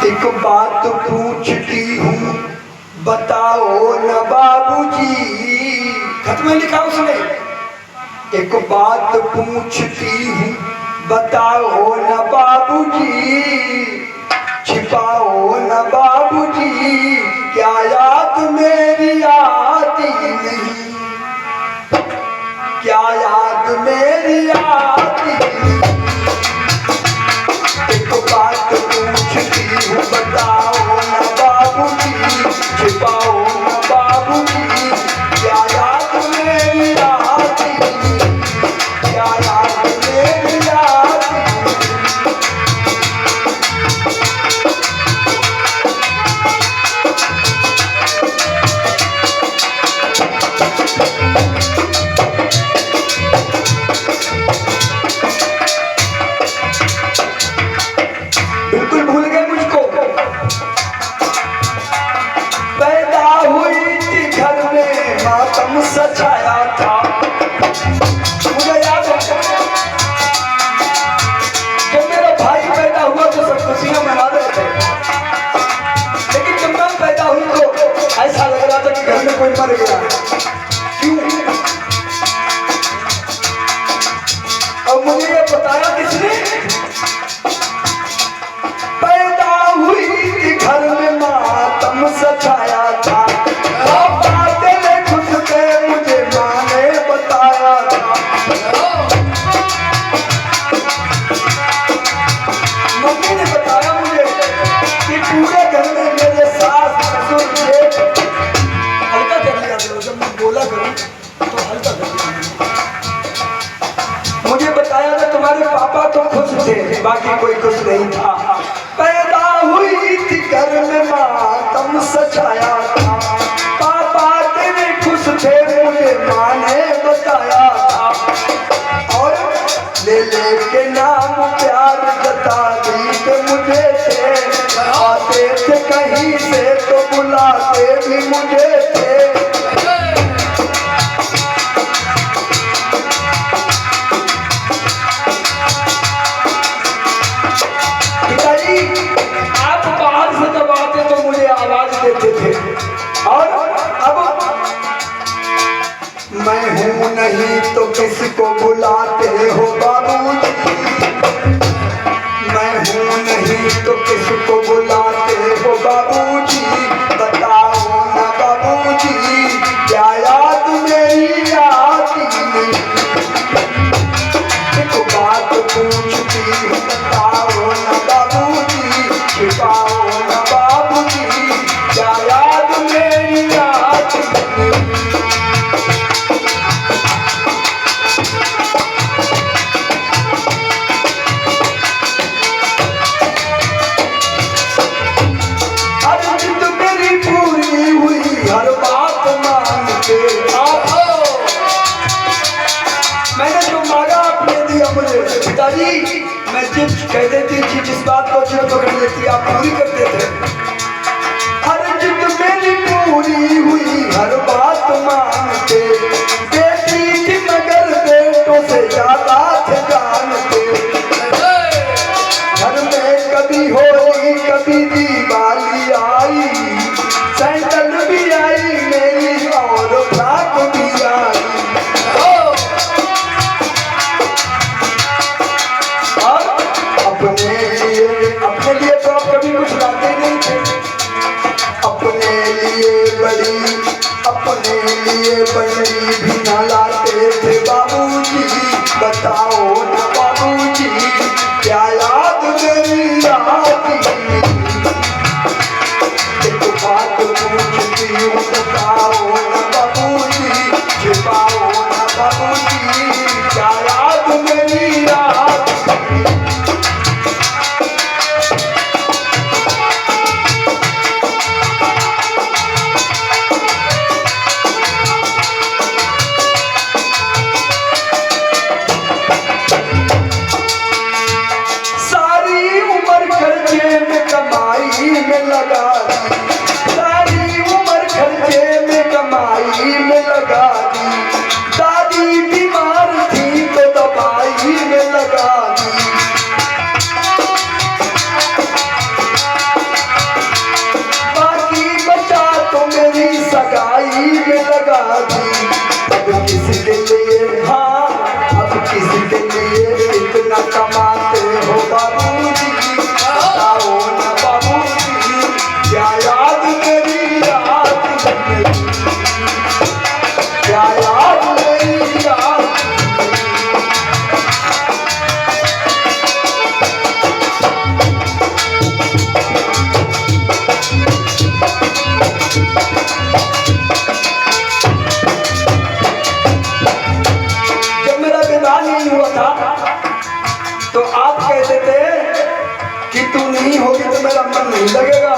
एक बात पूछती हूँ बताओ न बाबूजी। खत में लिखा उसने, एक बात पूछती हूँ बताओ न बाबूजी, छिपाओ न बाबूजी, क्या याद मेरी आती नहीं, क्या याद मेरी आती नहीं। एक बात पूछती हूँ बताओ न बाबूजी, छिपाओ न बाबूजी, क्या याद मेरी आती नहीं, क्या याद मेरी आती नहीं। बिल्कुल भूल गए मुझको। पैदा हुई थी घर में मातम सजाया था, मुझे याद है जब मेरा भाई पैदा हुआ तो सब खुशियां मना रहे थे, लेकिन जब मैं पैदा हुई तो ऐसा लग रहा था कि घर में कोई मर गया। क्यों? और मुझे ये बताया किसने? पैदा हुई थी घर में मातम सजाया था, पापा तेरे खुश थे मुझे माँ ने बताया था। मम्मी ने बताया मुझे कि पूरे घर में मेरे सास ससुर जेठ, हल्का कर लिया करो जब मैं बोला करूं तो हल्का कर लिया। मुझे बताया था तुम्हारे पापा तो खुश थे बाकी कोई खुश नहीं था। पैदा हुई थी घर में मातम सजाया था, पापा तेरे खुश थे मुझे माँ ने बताया था। और ले ले के नाम प्यार जता दी के मुझे थे, आते थे कहीं से तो बुलाते भी मुझे थे। पिताजी आप बाहर से जब आते तो मुझे आवाज देते थे, और अब मैं हूं नहीं तो किसको बुलाते हो बाबूजी, मैं हूं नहीं तो किसको बुलाते हो बाबूजी, बताओ ना बाबूजी, क्या याद मेरी आती नहीं। एक बात पूछती हूँ बताओ ना बाबूजी, छिपाओ ना बाबूजी, क्या याद मेरी आती नहीं। हर जिद मेरी पूरी हुई हर बात मान के आओ, मैंने जो मांगा आपने दिया मुझे। पिताजी मैं जिद कह देती थी, जिस बात को जिद पकड़ लेती आप पूरी करते थे। हर जिद मेरी पूरी हुई हर बात मानते, बेटी थी मगर बेटों से ज्यादा थे जानते। घर में कभी होली कभी दिवाली आई, सैंडल भी आई मेरी और फ्राक भी आई। अपने लिए तो आप कभी कुछ लाते नहीं थे, अपने लिए बड़ी अपने लिए बड़ी भी ना लाते थे बाबूजी, बताओ ना बाबूजी, क्या याद मेरी आती नहीं। एक बात पूछती हूँ बताओ ना बाबूजी, छिपाओ ना बाबूजी, क्या याद मेरी आती नहीं। मेरा मन नहीं लगेगा।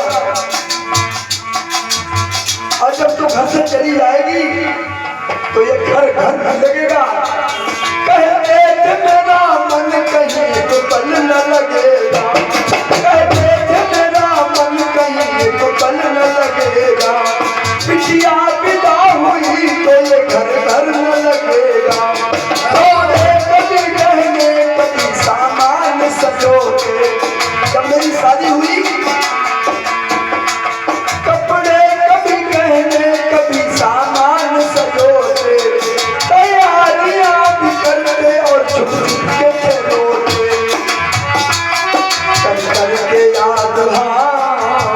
और जब तू घर से चली जाएगी तो ये घर घर नहीं लगेगा। कहते थे मेरा मन कहीं तो पल न लगेगा, कहते थे मेरा मन कहीं तो पल न लगेगा। पिछिया विदा हुई तो ये घर घर न लगेगा। कभी गहने कभी सामान सजोगे। जब मेरी शादी हुई कपड़े कभी गहने कभी सामान सजोगे। तैयारियां भी करते और चुप के थे रोते। कर कर के याद, हाँ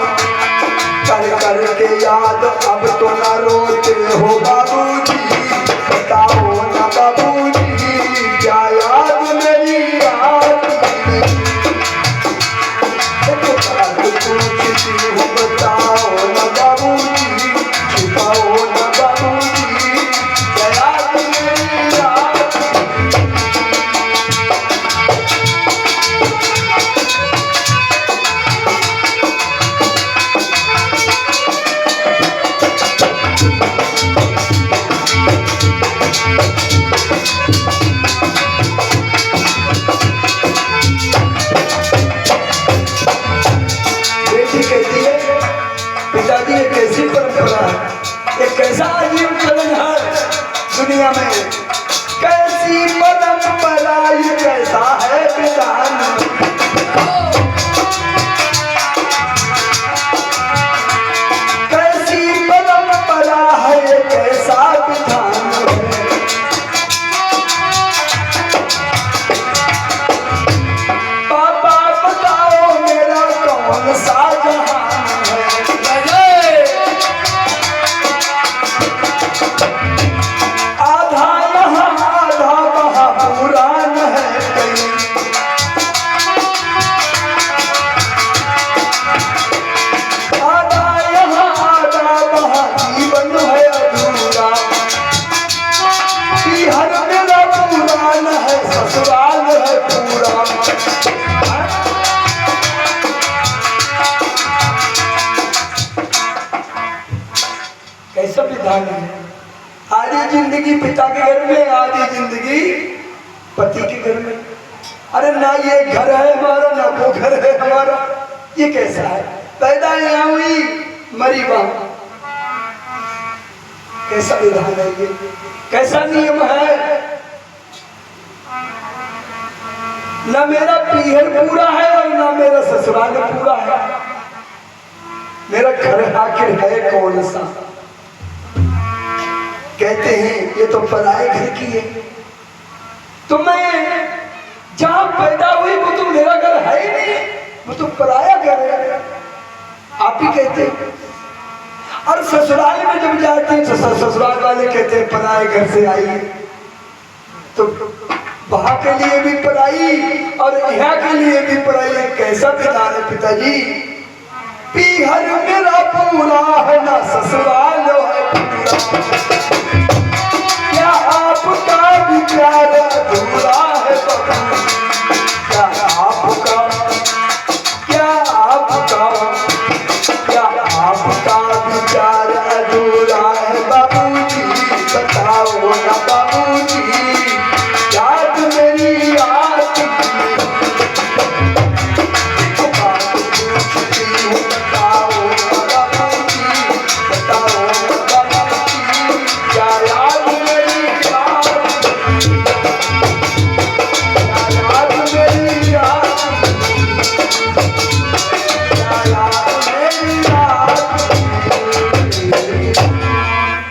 कर कर के याद अब तो ना रोते हो बाबूजी। बताओ ना बाबूजी क्या याद मेरी आती। पूछती हूँ बताओ ना बाबूजी, छुपाओ ना बाबूजी क्या याद मेरी आती। पिताजी एक ऐसी परंपरा है, एक ऐसा अजीब चलन है दुनिया में। कैसी परंपरा ये कैसा है विधान। कैसी परंपरा है ये कैसा विधान है। पापा बताओ मेरा कौन सा जहान है। आधा यहाँ आधा वहाँ पुरान है कहीं। आधा यहाँ आधा वहाँ जीवन है अधूरा। हर मेरा पुरान है ससुराल है पूरा। कैसा विधान है। आधी जिंदगी पिता के घर में, आधी जिंदगी पति के घर में। अरे ना ये घर है हमारा ना वो घर है हमारा। ये कैसा है। पैदा यहाँ हुई मरी वहां। कैसा विधान है ये, कैसा नियम है। ना मेरा पीहर पूरा है और ना मेरा ससुराल पूरा है। मेरा घर आखिर है कौन सा। कहते हैं ये तो पराए घर की है। तो मैं जहां पैदा हुई वो तो मेरा घर है ही नहीं, वो तो पराया घर है। आप ही कहते हैं। और ससुराल में जब जाते हैं तो ससुराल वाले कहते हैं पराए घर से आई है। तो वहां के लिए भी पराई और यहाँ के लिए भी पराई है। कैसा विधान है पिताजी। पीहर मेरा पूरा है ना ससुराल है पूरा। क्या आपका भी प्यार अधूरा है बाबू। क्या आपका